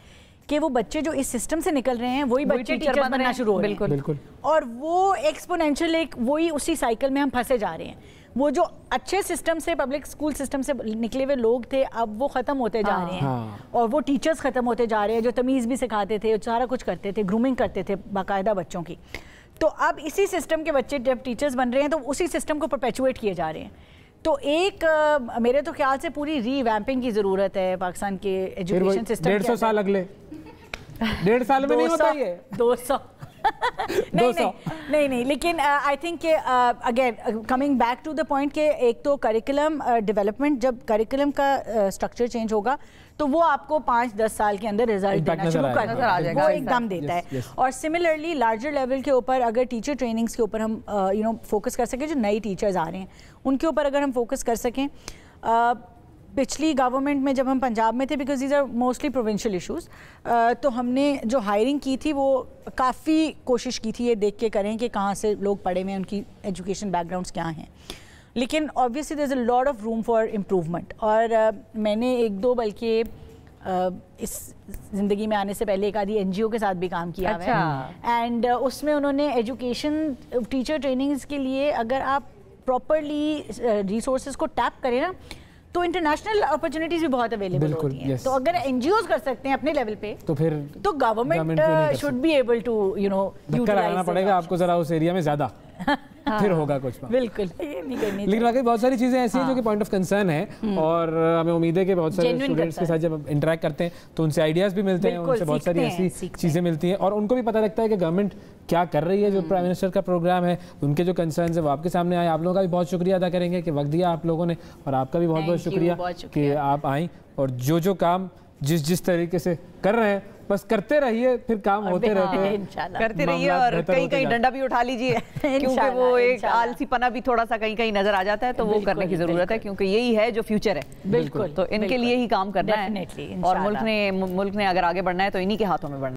کہ وہ بچے جو اس سسٹم سے نکل رہے ہیں وہی بچے ٹیچر بننا شروع ہو رہے ہیں. بالکل. اور وہ ایکسپونینشل ایک وہی اسی سائیکل میں ہم پھنسے جا رہے ہیں. وہ جو اچھے سسٹم سے, پبلک اسکول سسٹم سے نکلے ہوئے لوگ تھے, اب وہ ختم ہوتے جا رہے ہیں, اور وہ ٹیچرز ختم ہوتے جا رہے ہیں جو تمیز بھی سکھاتے تھے, سارا کچھ کرتے تھے, گرومنگ کرتے تھے باقاعدہ بچوں کی. تو اب اسی سسٹم کے بچے جب ٹیچرز بن رہے ہیں تو اسی سسٹم کو پرپیچویٹ کیے جا رہے ہیں. تو ایک میرے تو خیال سے پوری ری ویمپنگ کی ضرورت ہے پاکستان کے ایجوکیشن سسٹم. 150 سال اگلے 1.5 سال میں نہیں ہوتا یہ 200 نہیں, لیکن آئی تھنک کہ again coming back to the point کہ ایک تو کریکولم ڈیولپمنٹ, جب کریکولم کا اسٹرکچر چینج ہوگا تو وہ آپ کو 5-10 سال کے اندر رزلٹ دینا شروع کر دے گا, وہ ایک دم دیتا ہے. اور سملرلی لارجر لیول کے اوپر اگر ٹیچر ٹریننگس کے اوپر ہم فوکس کر سکیں, جو نئی ٹیچرز آ رہے ہیں ان کے اوپر اگر ہم فوکس کر سکیں. پچھلی گورنمنٹ میں جب ہم پنجاب میں تھے, because these are mostly provincial issues, تو ہم نے جو ہائرنگ کی تھی وہ کافی کوشش کی تھی یہ دیکھ کے کریں کہ کہاں سے لوگ پڑھے ہوئے ہیں, ان کی ایجوکیشن بیک گراؤنڈس کیا ہیں. لیکن obviously there is a lot of room for improvement. اور میں نے 1-2 بلکہ اس زندگی میں آنے سے پہلے ایک آدھی NGO کے ساتھ بھی کام کیا ہے, اینڈ اس میں انہوں نے ایجوکیشن ٹیچر ٹریننگز کے لیے اگر آپ پراپرلی ریسورسز کو ٹیپ کریں نا تو انٹرنیشنل اپرچونیٹیز بھی بہت اویلیبل ہوتی ہیں. تو اگر NGOs کر سکتے ہیں اپنے لیول پہ تو پھر تو government should be able to utilise. دھکا لگانا پڑے گا آپ کو ذرا اس ایریا میں زیادہ. फिर होगा कुछ। बिल्कुल, ये नहीं करनी। लेकिन वाकई बहुत सारी चीज़ें ऐसी हैं जो कि पॉइंट ऑफ कंसर्न है, और हमें उम्मीद है कि बहुत सारे स्टूडेंट्स के साथ जब इंटरेक्ट करते हैं तो उनसे आइडियाज़ भी मिलते हैं, उनसे बहुत सारी ऐसी चीज़ें मिलती हैं, और उनको भी पता लगता है कि गवर्नमेंट क्या कर रही है। जो प्राइम मिनिस्टर का प्रोग्राम है, उनके जो कंसर्न्स है वो आपके सामने आए। आप लोगों का भी बहुत शुक्रिया अदा करेंगे कि वक्त दिया आप लोगों ने, और आपका भी बहुत बहुत शुक्रिया कि आप आई, और जो काम जिस तरीके से कर रहे हैं बस करते रहिए, फिर काम होते रहते हैं, करते रहिए, और कहीं कहीं डंडा भी उठा लीजिए क्योंकि वो एक आलसीपना भी थोड़ा सा कहीं कहीं नजर आ जाता है, तो वो करने की जरूरत है, क्योंकि यही है जो फ्यूचर है। बिल्कुल, तो इनके लिए ही काम करना है, और मुल्क ने अगर आगे बढ़ना है तो इन्हीं के हाथों में बढ़ना है।